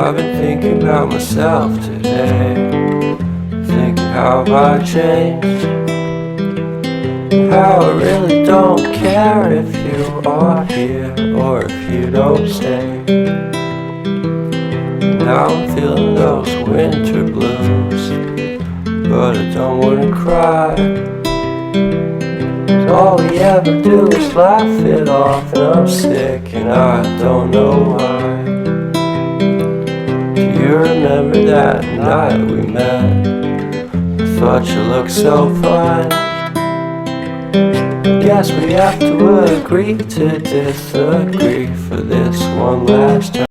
I've been thinking about myself today, thinking how have I changed, how I really don't care if you are here or if you don't stay. Now I'm feeling those winter blues, but I don't wanna cry. All we ever do is laugh it off, and I'm sick and I don't know why. Do you remember that night we met? I thought you looked so fine. Guess we have to agree to disagree for this one last time.